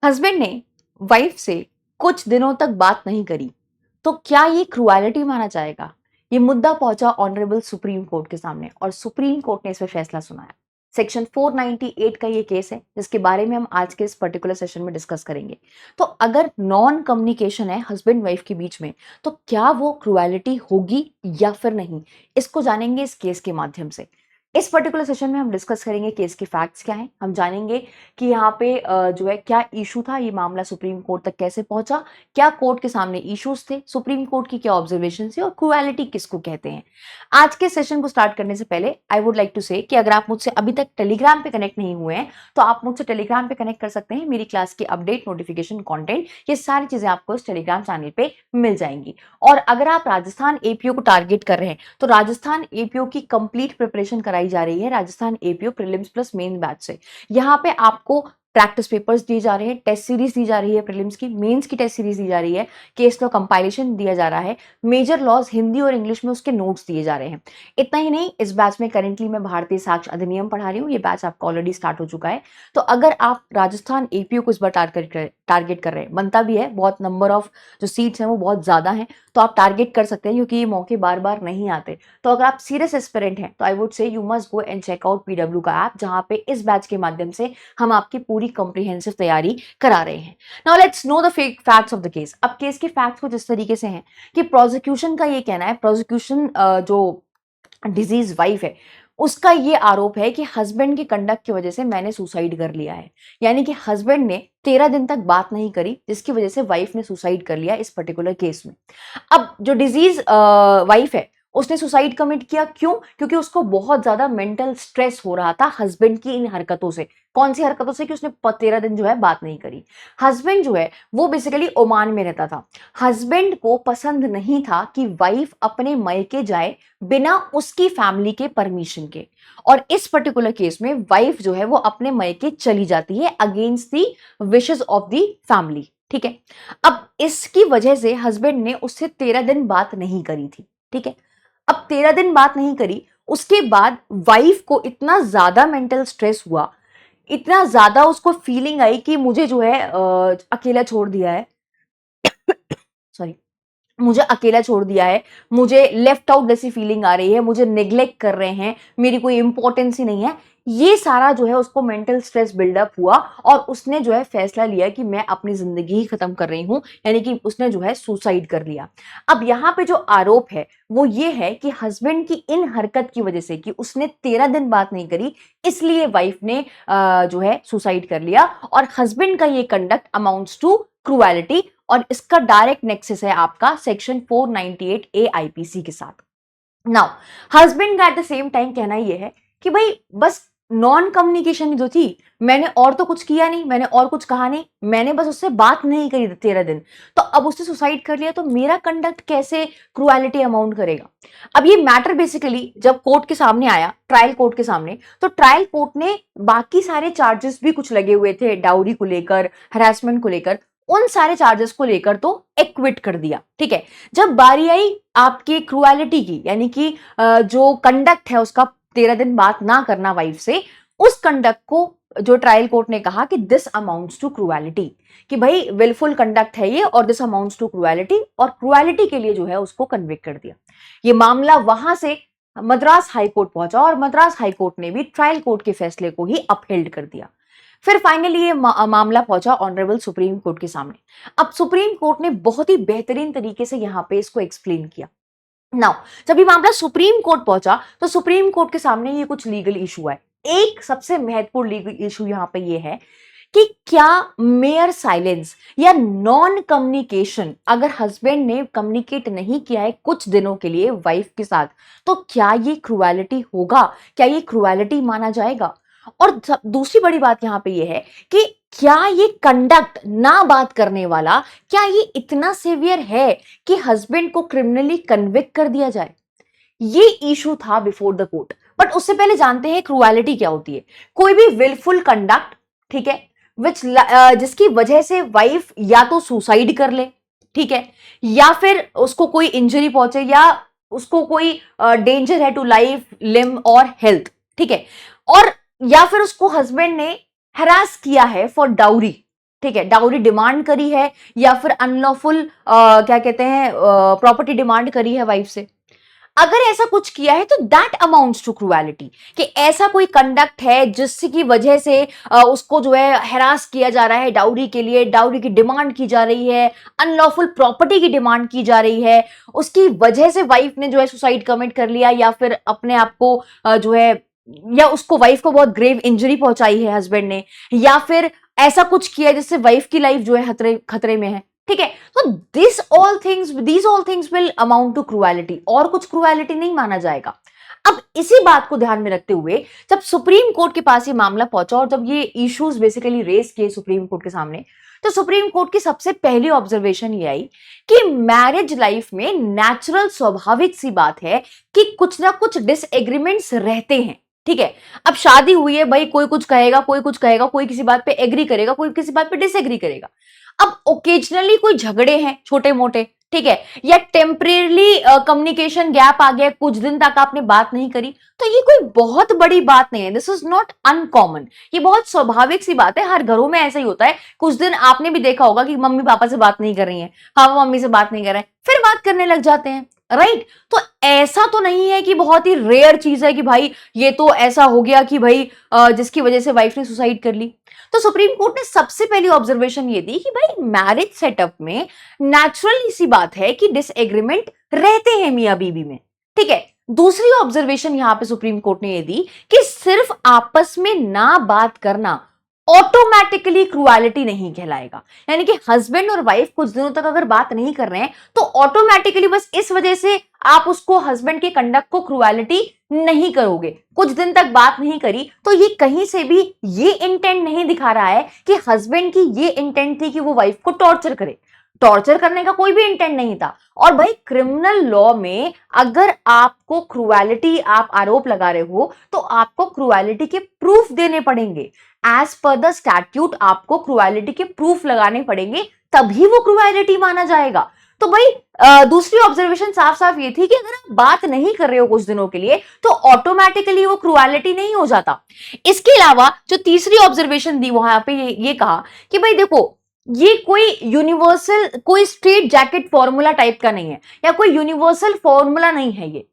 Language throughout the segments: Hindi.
हस्बैंड ने वाइफ से कुछ दिनों तक बात नहीं करी तो क्या ये क्रुएलिटी माना जाएगा? ये मुद्दा पहुंचा ऑनरेबल सुप्रीम कोर्ट के सामने और सुप्रीम कोर्ट ने इस पर फैसला सुनाया। सेक्शन 498 का ये केस है जिसके बारे में हम आज के इस पर्टिकुलर सेशन में डिस्कस करेंगे। तो अगर नॉन कम्युनिकेशन है हस्बैंड वाइफ के बीच में तो क्या वो क्रुएलिटी होगी या फिर नहीं, इसको जानेंगे इस केस के माध्यम से। इस पर्टिकुलर सेशन में हम डिस्कस करेंगे केस के फैक्ट्स क्या हैं, हम जानेंगे कि यहाँ पे जो है क्या इशू था, ये मामला सुप्रीम कोर्ट तक कैसे पहुंचा, क्या कोर्ट के सामने इश्यूज थे, सुप्रीम कोर्ट की क्या ऑब्जर्वेशन थी और क्रुएलिटी किसको कहते हैं। आज के सेशन को स्टार्ट करने से पहले आई वुड लाइक टू से कि अगर आप मुझसे अभी तक टेलीग्राम पे कनेक्ट नहीं हुए हैं तो आप मुझसे टेलीग्राम पे कनेक्ट कर सकते हैं। मेरी क्लास की अपडेट, नोटिफिकेशन, कंटेंट, ये सारी चीजें आपको इस टेलीग्राम चैनल पे मिल जाएंगी। और अगर आप राजस्थान एपीओ को टारगेट कर रहे हैं तो राजस्थान एपीओ की कंप्लीट प्रिपरेशन कराई जा रही है Rajasthan APO prelims plus main batch से। यहाँ पे आपको प्रैक्टिस पेपर्स दिए जा रहे हैं, टेस्ट सीरीज दी जा रही है, प्रीलिम्स की, मेंस की टेस्ट सीरीज दी जा रही है, केस लॉ कंपाइलेशन दिया जा रहा है, मेजर लॉज हिंदी और इंग्लिश में उसके नोट्स दिए जा रहे हैं। इतना ही नहीं, इस बैच में करेंटली मैं भारतीय साक्ष्य अधिनियम पढ़ा रही हूँ। ये बैच आपका ऑलरेडी स्टार्ट हो चुका है। तो अगर आप राजस्थान एपीओ को इस बार टारगेट कर रहे हैं, बनता भी है, बहुत नंबर ऑफ जो सीट्स हैं वो बहुत ज्यादा हैं, तो आप टारगेट कर सकते हैं क्योंकि ये मौके बार बार नहीं आते। तो अगर आप सीरियस एस्पिरेंट हैं तो I would say you must go and check out PW का ऐप, जहां पे इस बैच के माध्यम से हम आपकी पूरी कॉम्प्रिहेंसिव तैयारी करा रहे हैं। Now let's know the facts of the case. अब केस के फैक्ट्स कुछ इस तरीके से हैं कि प्रोसिक्यूशन का ये कहना है, प्रोसिक्यूशन जो डिजीज वाइफ है उसका ये आरोप है कि हस्बैंड की कंडक्ट की वजह से मैंने सुसाइड कर लिया है। यानी कि हस्बैंड ने 13 दिन तक बात नहीं करी जिसकी वजह से वाइफ ने सुसाइड कर लिया इस पर्टिकुलर केस में। अब जो डिजीज वाइफ है उसने सुसाइड कमिट किया, क्यों? क्योंकि उसको बहुत ज्यादा मेंटल स्ट्रेस हो रहा था हस्बैंड की इन हरकतों से। कौन सी हरकतों से? कि उसने 13 दिन जो है बात नहीं करी। हस्बैंड जो है वो बेसिकली ओमान में रहता था। हस्बैंड को पसंद नहीं था कि वाइफ अपने मायके जाए बिना उसकी फैमिली के परमिशन के, और इस पर्टिकुलर केस में वाइफ जो है वो अपने मायके चली जाती है against the wishes of the family. ठीक है। अब इसकी वजह से हस्बैंड ने उससे 13 दिन बात नहीं करी थी। ठीक है। अब 13 दिन बात नहीं करी, उसके बाद वाइफ को इतना ज्यादा मेंटल स्ट्रेस हुआ, इतना ज्यादा उसको फीलिंग आई कि मुझे जो है अकेला छोड़ दिया है, सॉरी, मुझे अकेला छोड़ दिया है, मुझे लेफ्ट आउट जैसी फीलिंग आ रही है, मुझे नेग्लेक्ट कर रहे हैं, मेरी कोई इंपॉर्टेंस ही नहीं है। ये सारा जो है उसको मेंटल स्ट्रेस बिल्डअप हुआ और उसने जो है फैसला लिया कि मैं अपनी जिंदगी ही खत्म कर रही हूं, यानी कि उसने जो है सुसाइड कर लिया। अब यहाँ पे जो आरोप है वो ये है कि हस्बैंड की इन हरकत की वजह से कि उसने 13 दिन बात नहीं करी, इसलिए वाइफ ने जो है सुसाइड कर लिया, और हस्बैंड का ये कंडक्ट अमाउंट्स टू क्रुएलिटी, और इसका डायरेक्ट नेक्सस है आपका सेक्शन 498 ए आईपीसी के साथ। नाउ हस्बैंड का एट द सेम टाइम कहना यह है कि भाई बस नॉन कम्युनिकेशन जो थी, मैंने और तो कुछ किया नहीं, मैंने और कुछ कहा नहीं, मैंने बस उससे बात नहीं करी 13 दिन, तो अब उसने सुसाइड कर लिया तो मेरा कंडक्ट कैसे क्रुएलिटी अमाउंट करेगा? अब ये मैटर बेसिकली जब कोर्ट के सामने आया, ट्रायल कोर्ट के सामने, तो ट्रायल कोर्ट ने बाकी सारे चार्जेस भी कुछ लगे हुए थे डाउरी को लेकर, हरासमेंट को लेकर, उन सारे चार्जेस को लेकर तो एक्विट कर दिया। ठीक है। जब बारी आई आपके क्रुएलिटी की, यानी कि जो कंडक्ट है उसका 13 दिन बात ना करना वाइफ से, उस कंडक्ट को जो ट्रायल कोर्ट ने कहा कि दिस अमाउंट्स टू क्रुएलिटी, कि भाई विलफुल कंडक्ट है ये और दिस अमाउंट्स टू क्रुएलिटी, और क्रुएलिटी के लिए जो है उसको कन्विक्ट कर दिया। ये मामला वहां से मद्रास हाई कोर्ट पहुंचा और मद्रास हाई कोर्ट ने भी ट्रायल कोर्ट के फैसले को ही अपहेल्ड कर दिया। फिर फाइनली ये मामला पहुंचा ऑनरेबल सुप्रीम कोर्ट के सामने। अब सुप्रीम कोर्ट ने बहुत ही बेहतरीन तरीके से यहां पे इसको एक्सप्लेन किया। नाउ जब ये मामला सुप्रीम कोर्ट पहुंचा तो सुप्रीम कोर्ट के सामने ये कुछ लीगल इशू है। एक सबसे महत्वपूर्ण लीगल इशू यहां पे ये है कि क्या मेयर साइलेंस या नॉन कम्युनिकेशन, अगर हस्बैंड ने कम्युनिकेट नहीं किया है कुछ दिनों के लिए वाइफ के साथ, तो क्या ये क्रुएलिटी होगा? क्या ये क्रुएलिटी माना जाएगा? और दूसरी बड़ी बात यहां पे ये है कि क्या ये कंडक्ट ना बात करने वाला, क्या ये इतना सीवियर है कि हस्बैंड को क्रिमिनली कन्विक्ट कर दिया जाए? ये इशू था बिफोर द कोर्ट। बट उससे पहले जानते हैं क्रुएलिटी क्या होती है। कोई भी विलफुल कंडक्ट, ठीक है, जिसकी वजह से वाइफ या तो सुसाइड कर ले, ठीक है, या फिर उसको कोई इंजरी पहुंचे, या उसको कोई डेंजर है टू लाइफ, लिम्ब और हेल्थ, ठीक है, और या फिर उसको हस्बैंड ने हरास किया है फॉर डाउरी, ठीक है, डाउरी डिमांड करी है या फिर अनलॉफुल क्या कहते हैं प्रॉपर्टी डिमांड करी है वाइफ से। अगर ऐसा कुछ किया है तो दैट अमाउंट्स टू क्रूएलिटी, कि ऐसा कोई कंडक्ट है जिसकी वजह से उसको जो है हैरास किया जा रहा है डाउरी के लिए, डाउरी की डिमांड की जा रही है, अनलॉफुल प्रॉपर्टी की डिमांड की जा रही है, उसकी वजह से वाइफ ने जो है सुसाइड कमिट कर लिया या फिर अपने आप को जो है, या उसको वाइफ को बहुत ग्रेव इंजरी पहुंचाई है हस्बैंड ने, या फिर ऐसा कुछ किया जिससे वाइफ की लाइफ जो है खतरे खतरे में है। ठीक है, तो these all things will amount to cruelty, और कुछ क्रूएलिटी नहीं माना जाएगा। अब इसी बात को ध्यान में रखते हुए जब सुप्रीम कोर्ट के पास ये मामला पहुंचा और जब ये इश्यूज बेसिकली रेस किए सुप्रीम कोर्ट के सामने, तो सुप्रीम कोर्ट की सबसे पहली ऑब्जर्वेशन ये आई कि मैरिज लाइफ में नेचुरल स्वाभाविक सी बात है कि कुछ ना कुछ डिसएग्रीमेंट्स रहते हैं। ठीक है, अब शादी हुई है भाई, कोई कुछ कहेगा, कोई कुछ कहेगा, कोई किसी बात पे एग्री करेगा, कोई किसी बात पे डिसएग्री करेगा। अब ओकेजनली कोई झगड़े हैं छोटे मोटे, ठीक है, या टेम्परेली कम्युनिकेशन गैप आ गया, कुछ दिन तक आपने बात नहीं करी, तो ये कोई बहुत बड़ी बात नहीं है। दिस इज नॉट अनकॉमन, ये बहुत स्वाभाविक सी बात है, हर घरों में ऐसा ही होता है। कुछ दिन आपने भी देखा होगा कि मम्मी पापा से बात नहीं कर रही हैं, हाँ वो मम्मी से बात नहीं कर रहे हैं, फिर बात करने लग जाते हैं, राइट। तो ऐसा तो नहीं है कि बहुत ही रेयर चीज है कि भाई ये तो ऐसा हो गया कि भाई जिसकी वजह से वाइफ ने सुसाइड कर ली। तो सुप्रीम कोर्ट ने सबसे पहली ऑब्जर्वेशन ये दी कि भाई मैरिज सेटअप में नेचुरल सी बात है कि डिसएग्रीमेंट रहते हैं मियां बीवी में। ठीक है, दूसरी ऑब्जर्वेशन यहां पे सुप्रीम कोर्ट ने ये दी कि सिर्फ आपस में ना बात करना ऑटोमेटिकली क्रूएलिटी नहीं कहलाएगा। यानी कि हस्बैंड और वाइफ कुछ दिनों तक अगर बात नहीं कर रहे हैं तो ऑटोमेटिकली बस इस वजह से आप उसको हस्बैंड के कंडक्ट को क्रूएलिटी नहीं करोगे। कुछ दिन तक बात नहीं करी तो ये कहीं से भी ये इंटेंट नहीं दिखा रहा है कि हस्बैंड की ये इंटेंट थी कि वो वाइफ को टॉर्चर करे। टॉर्चर करने का कोई भी इंटेंट नहीं था। और भाई क्रिमिनल लॉ में अगर आपको क्रूएलिटी आप आरोप लगा रहे हो तो आपको क्रूएलिटी के प्रूफ देने पड़ेंगे। एज पर द स्टैट्यूट आपको क्रूएलिटी के प्रूफ लगाने पड़ेंगे, तभी वो क्रूएलिटी माना जाएगा। तो भाई दूसरी ऑब्जर्वेशन साफ साफ ये थी कि अगर आप बात नहीं कर रहे हो कुछ दिनों के लिए तो ऑटोमेटिकली वो क्रूएलिटी नहीं हो जाता। इसके अलावा जो तीसरी ऑब्जर्वेशन दी वहां पे ये कहा कि भाई देखो ये कोई यूनिवर्सल, कोई स्ट्रेट जैकेट फॉर्मूला टाइप का नहीं है या कोई यूनिवर्सल फॉर्मूला नहीं है। ये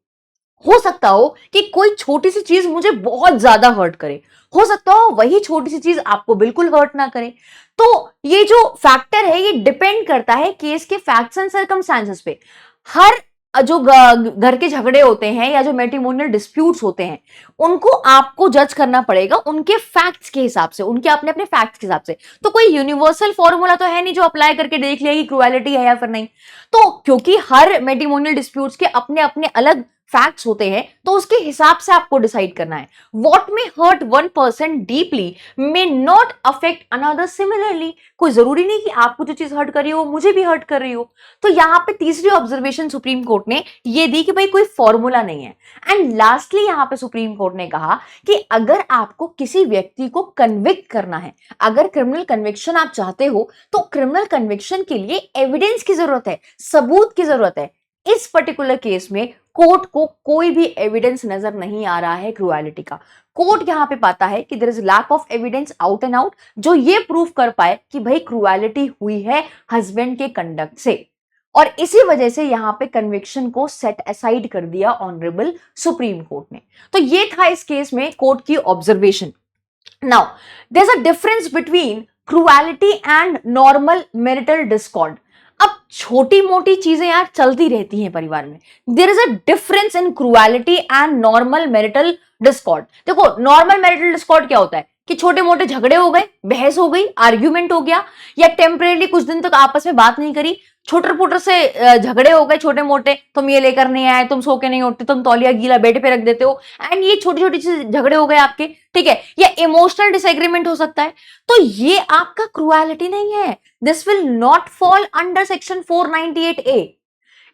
हो सकता हो कि कोई छोटी सी चीज मुझे बहुत ज्यादा हर्ट करे, हो सकता हो वही छोटी सी चीज आपको बिल्कुल हर्ट ना करे। तो ये जो फैक्टर है ये डिपेंड करता है केस के फैक्ट्स एंड सर्कमस्टांसेस पे। हर जो घर के झगड़े होते हैं या जो मैट्रिमोनियल डिस्प्यूट्स होते हैं उनको आपको जज करना पड़ेगा उनके फैक्ट्स के हिसाब से, उनके अपने अपने फैक्ट्स के हिसाब से। तो कोई यूनिवर्सल फॉर्मूला तो है नहीं जो अप्लाई करके देख लिया कि क्रूएलिटी है या फिर नहीं। तो क्योंकि हर मैट्रिमोनियल डिस्प्यूट्स के अपने अपने अलग फैक्ट्स होते हैं तो उसके हिसाब से आपको डिसाइड करना है। What may hurt one person deeply may not affect another similarly. कोई जरूरी नहीं कि आपको जो चीज हर्ट कर रही हो मुझे भी हर्ट कर रही हो। तो यहाँ पे तीसरी ऑब्जर्वेशन सुप्रीम कोर्ट ने ये दी कि भाई कोई फॉर्मूला नहीं है। एंड लास्टली यहाँ पे सुप्रीम कोर्ट ने कहा कि अगर आपको किसी व्यक्ति को कन्विक्ट करना है, अगर क्रिमिनल कन्विक्शन आप चाहते हो तो क्रिमिनल कन्विक्शन के लिए एविडेंस की जरूरत है, सबूत की जरूरत है। इस पर्टिकुलर केस में कोर्ट को कोई भी एविडेंस नजर नहीं आ रहा है क्रूएलिटी का। कोर्ट यहां पे पाता है कि there is lack of evidence out and out जो ये प्रूफ कर पाए कि भाई क्रूएलिटी हुई है हस्बैंड के कंडक्ट से। और इसी वजह से यहां पे कन्विक्शन को सेट असाइड कर दिया ऑनरेबल सुप्रीम कोर्ट ने। तो ये था इस केस में कोर्ट की observation. Now there is a difference between cruelty and normal marital discord. अब छोटी मोटी चीजें यार चलती रहती हैं परिवार में। There is a difference in cruelty and normal marital discord. देखो नॉर्मल मैरिटल डिस्कॉर्ड क्या होता है कि छोटे मोटे झगड़े हो गए, बहस हो गई, आर्ग्यूमेंट हो गया, या टेम्परेली कुछ दिन तक आपस में बात नहीं करी, छोटर पुटर से झगड़े हो गए छोटे मोटे, तुम ये लेकर नहीं आए, तुम सो के नहीं उठते, तुम तौलिया गीला बेड पे रख देते हो, एंड ये छोटी छोटी चीज झगड़े हो गए आपके, ठीक है, या इमोशनल डिसएग्रीमेंट हो सकता है। तो ये आपका क्रूएलिटी नहीं है। This will not fall under section 498A।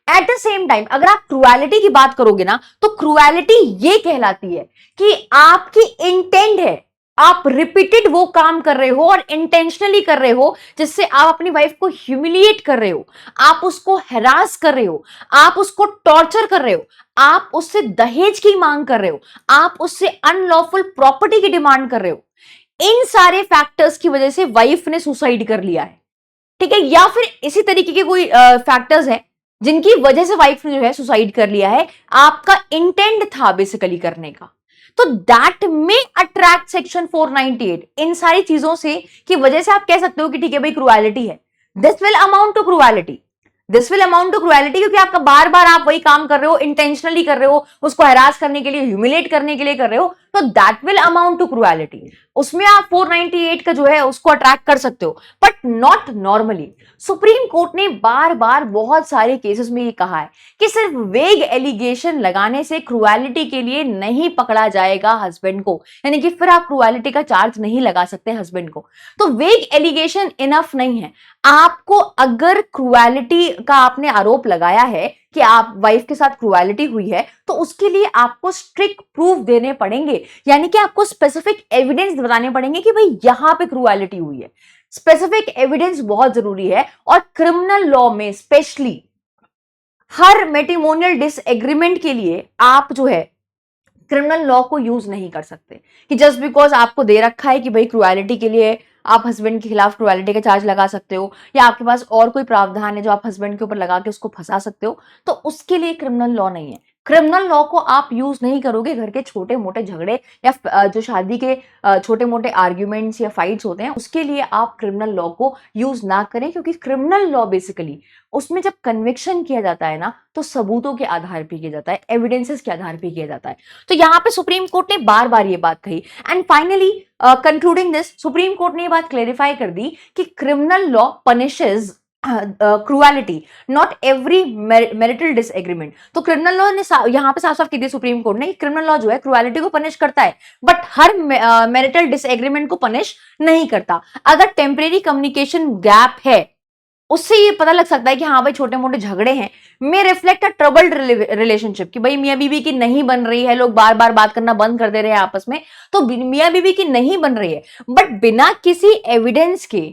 At the same time अगर आप क्रूएलिटी की बात करोगे ना तो क्रूएलिटी ये कहलाती है कि आपकी इंटेंट है, आप रिपीटेड वो काम कर रहे हो और इंटेंशनली कर रहे हो जिससे आप अपनी वाइफ को ह्यूमिलिएट कर रहे हो, आप उसको हैरास कर रहे हो, आप उसको टॉर्चर कर रहे हो, आप उससे दहेज की मांग कर रहे हो, आप उससे अनलॉफुल प्रॉपर्टी की डिमांड कर रहे हो। इन सारे फैक्टर्स की वजह से वाइफ ने सुसाइड कर लिया है, ठीक है, या फिर इसी तरीके के कोई फैक्टर्स हैं जिनकी वजह से वाइफ ने जो है सुसाइड कर लिया है, आपका इंटेंट था बेसिकली करने का, तो दैट में अट्रैक्ट सेक्शन 498। इन सारी चीजों से की वजह से आप कह सकते हो कि ठीक है भाई क्रुएलिटी है, this will amount to cruelty, this will amount to cruelty, क्योंकि आपका बार बार आप वही काम कर रहे हो, इंटेंशनली कर रहे हो, उसको हरास करने के लिए, ह्यूमिलेट करने के लिए कर रहे हो, तो that will amount to cruelty. उसमें आप 498 का जो है उसको अट्रैक्ट कर सकते हो, but not normally. Supreme court ने बार बार बहुत सारे केसेस में ये कहा है कि सिर्फ वेग एलिगेशन लगाने से क्रुएलिटी के लिए नहीं पकड़ा जाएगा हस्बैंड को, यानी कि फिर आप क्रुएलिटी का चार्ज नहीं लगा सकते हस्बैंड को। तो वेग एलिगेशन इनफ नहीं है। आपको अगर क्रुएलिटी का आपने आरोप लगाया है कि आप वाइफ के साथ क्रुएलिटी हुई है, तो उसके लिए आपको स्ट्रिक्ट प्रूफ देने पड़ेंगे, यानी कि आपको स्पेसिफिक एविडेंस बताने पड़ेंगे कि भाई यहां पे क्रुएलिटी हुई है। स्पेसिफिक एविडेंस बहुत जरूरी है, और क्रिमिनल लॉ में स्पेशली हर मैट्रिमोनियल डिसएग्रीमेंट के लिए आप जो है क्रिमिनल लॉ को यूज नहीं कर सकते कि जस्ट बिकॉज आपको दे रखा है कि भाई क्रुएलिटी के लिए आप हस्बैंड के खिलाफ क्रुएलिटी का चार्ज लगा सकते हो, या आपके पास और कोई प्रावधान है जो आप हस्बैंड के ऊपर लगा के उसको फंसा सकते हो, तो उसके लिए क्रिमिनल लॉ नहीं है। क्रिमिनल लॉ को आप यूज नहीं करोगे घर के छोटे मोटे झगड़े या जो शादी के छोटे मोटे आर्ग्यूमेंट्स या फाइट्स होते हैं, उसके लिए आप क्रिमिनल लॉ को यूज ना करें, क्योंकि क्रिमिनल लॉ बेसिकली उसमें जब कन्विक्शन किया जाता है ना, तो सबूतों के आधार पर किया जाता है, एविडेंसेस के आधार पर किया जाता है। तो यहाँ पे सुप्रीम कोर्ट ने बार बार ये बात कही, and finally concluding this, supreme court ने ये बात क्लेरिफाई कर दी कि criminal law punishes cruelty, not every marital disagreement. तो क्रिमिनल लॉ ने यहाँ पे साफ साफ कह दिया सुप्रीम कोर्ट ने, क्रिमिनल लॉ जो है क्रुएलिटी को पनिश करता है, बट हर मैरिटल डिसएग्रीमेंट को पनिश नहीं करता। अगर टेम्परेरी कम्युनिकेशन गैप है, उससे ये पता लग सकता है कि हाँ भाई छोटे मोटे झगड़े हैं, में रिफ्लेक्ट अ ट्रबल्ड रिलेशनशिप, कि भाई मियां बीवी की नहीं बन रही है, लोग बार बार बात करना बंद कर दे रहे हैं आपस में, तो मियां बीवी की नहीं बन रही है, बट बिना किसी एविडेंस के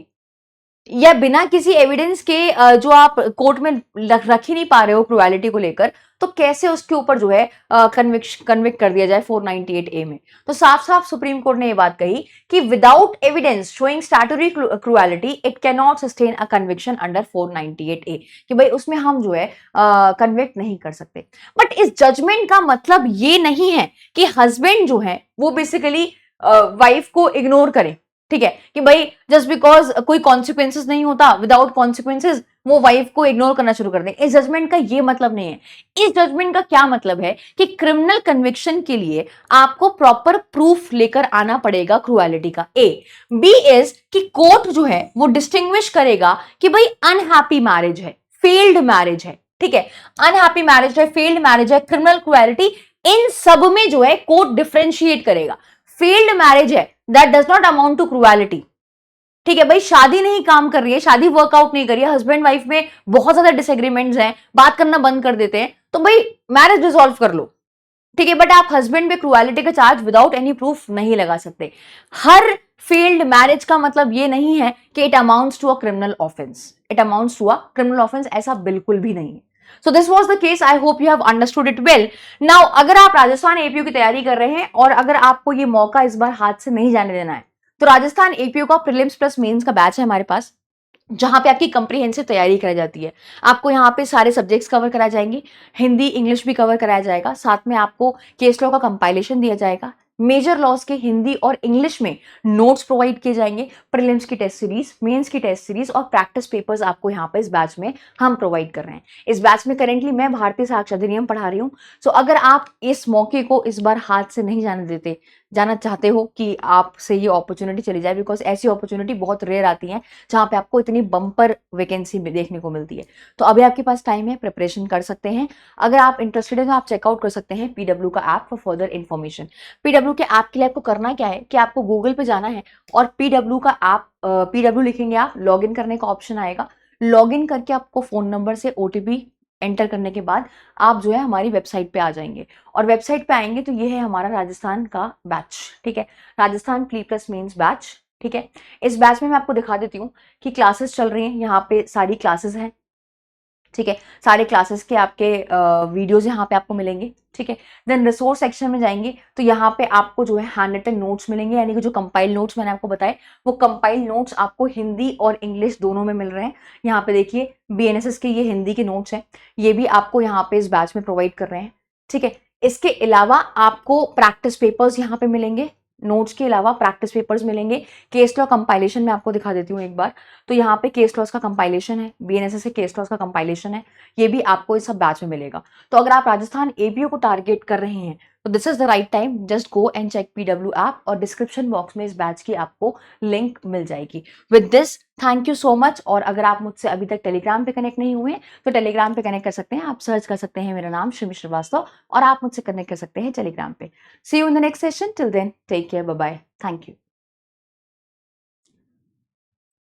या बिना किसी एविडेंस के जो आप कोर्ट में रख ही नहीं पा रहे हो क्रुएलिटी को लेकर, तो कैसे उसके ऊपर जो है कन्विक्ट कर दिया जाए 498A में। तो साफ साफ सुप्रीम कोर्ट ने ये बात कही कि without evidence showing statutory cruelty it can not sustain a conviction under 498A, कि भाई उसमें हम जो है कन्विक्ट नहीं कर सकते। बट इस जजमेंट का मतलब ये नहीं है कि हस्बैंड जो है वो बेसिकली वाइफ को इग्नोर करे, ठीक है, कि भाई जस्ट बिकॉज कोई कॉन्सिक्वेंसेस नहीं होता, विदाउट कॉन्सिक्वेंसेस वो वाइफ को इग्नोर करना शुरू कर दें। इस जजमेंट का ये मतलब नहीं है। इस जजमेंट का क्या मतलब है कि क्रिमिनल कन्विक्शन के लिए आपको प्रॉपर प्रूफ लेकर आना पड़ेगा क्रुएलिटी का। ए बी इज कि कोर्ट जो है वो डिस्टिंग्विश करेगा कि भाई अनहैप्पी मैरिज है, फेल्ड मैरिज है, ठीक है, अनहैप्पी मैरिज है, फेल्ड मैरिज है, क्रिमिनल क्रुएलिटी, इन सब में जो है कोर्ट डिफरेंशिएट करेगा। फेल्ड मैरिज है, that does not amount to cruelty, ठीक है भाई, शादी नहीं काम कर रही है, शादी वर्कआउट नहीं कर रही है, हस्बैंड वाइफ में बहुत ज्यादा डिसएग्रीमेंट्स हैं, बात करना बंद कर देते हैं, तो भाई मैरिज डिसॉल्व कर लो, ठीक है, बट आप हस्बैंड पे क्रुएलिटी का चार्ज विदाउट एनी प्रूफ नहीं लगा सकते। हर फेल्ड मैरिज का मतलब ये नहीं है कि it amounts to a criminal offence, it amounts to a criminal offence, ऐसा बिल्कुल भी नहीं है। So this was the case. I hope you have understood it well. Now अगर आप राजस्थान एपीयू की तैयारी कर रहे हैं और अगर आपको ये मौका इस बार हाथ से नहीं जाने देना है, तो राजस्थान एपीयू का प्रीलिम्स प्लस मेंस का बैच है हमारे पास, जहां पे आपकी कंप्रीहेंसिव तैयारी कराई जाती है। आपको यहाँ पे सारे सब्जेक्ट्स कवर कराए जाएंगे, हिंदी इंग्लिश भी कवर कराया जाएगा, साथ में आपको केस लॉ का कंपाइलेशन दिया जाएगा, मेजर लॉस के हिंदी और इंग्लिश में नोट्स प्रोवाइड किए जाएंगे, प्रीलिम्स की टेस्ट सीरीज, मेंस की टेस्ट सीरीज और प्रैक्टिस पेपर्स आपको यहाँ पे इस बैच में हम प्रोवाइड कर रहे हैं। इस बैच में करेंटली मैं भारतीय साक्षर अधिनियम पढ़ा रही हूँ। सो अगर आप इस मौके को इस बार हाथ से नहीं जाना चाहते हो कि आपसे ये अपॉर्चुनिटी चली जाए, बिकॉज ऐसी अपॉर्चुनिटी बहुत रेयर आती है जहाँ पे आपको इतनी बम्पर वैकेंसी देखने को मिलती है, तो अभी आपके पास टाइम है, प्रिपरेशन कर सकते हैं। अगर आप इंटरेस्टेड हैं तो आप चेकआउट कर सकते हैं पीडब्ल्यू का app for further information. PW के ऐप के लिए आपको करना क्या है कि आपको गूगल पे जाना है और पीडब्ल्यू का ऐप, पीडब्ल्यू लिखेंगे आप, लॉग इन करने का ऑप्शन आएगा, लॉग इन करके आपको फोन नंबर से ओटीपी एंटर करने के बाद आप जो है हमारी वेबसाइट पे आ जाएंगे, और वेबसाइट पे आएंगे तो ये है हमारा राजस्थान का बैच, ठीक है, Rajasthan pre plus mains batch, ठीक है। इस बैच में मैं आपको दिखा देती हूँ कि क्लासेस चल रही हैं, यहाँ पे सारी क्लासेस हैं, ठीक है। सारे क्लासेस के आपके वीडियोज़ यहाँ पे आपको मिलेंगे, ठीक है। देन रिसोर्स सेक्शन में जाएँगे तो यहाँ पे आपको जो है हैंड रिटन नोट्स मिलेंगे, यानी कि जो कंपाइल नोट्स मैंने आपको बताए, वो कंपाइल नोट्स आपको हिंदी और इंग्लिश दोनों में मिल रहे हैं। यहाँ पे देखिए बीएनएसएस के ये हिंदी के नोट्स हैं, ये भी आपको यहाँ पे इस बैच में प्रोवाइड कर रहे हैं, ठीक है। इसके अलावा आपको प्रैक्टिस पेपर्स यहाँ पे मिलेंगे, नोट्स के अलावा प्रैक्टिस पेपर्स मिलेंगे। केस लॉ कंपाइलेशन मैं आपको दिखा देती हूँ एक बार। तो यहाँ पे केस लॉस का कंपाइलेशन है, बीएनएसएस के केस लॉस का कंपाइलेशन है, ये भी आपको इस सब बैच में मिलेगा। तो अगर आप राजस्थान एपीओ को टारगेट कर रहे हैं तो this is the right time, just go and check PW app, और डिस्क्रिप्शन बॉक्स में इस बैच की आपको लिंक मिल जाएगी। With this thank you so much. और अगर आप मुझसे अभी तक टेलीग्राम पे कनेक्ट नहीं हुए तो टेलीग्राम पे कनेक्ट कर सकते हैं, आप सर्च कर सकते हैं मेरा नाम शिमी श्रीवास्तव, और आप मुझसे कनेक्ट कर सकते हैं टेलीग्राम पे। See you in the next session, till then take care, bye bye, thank you.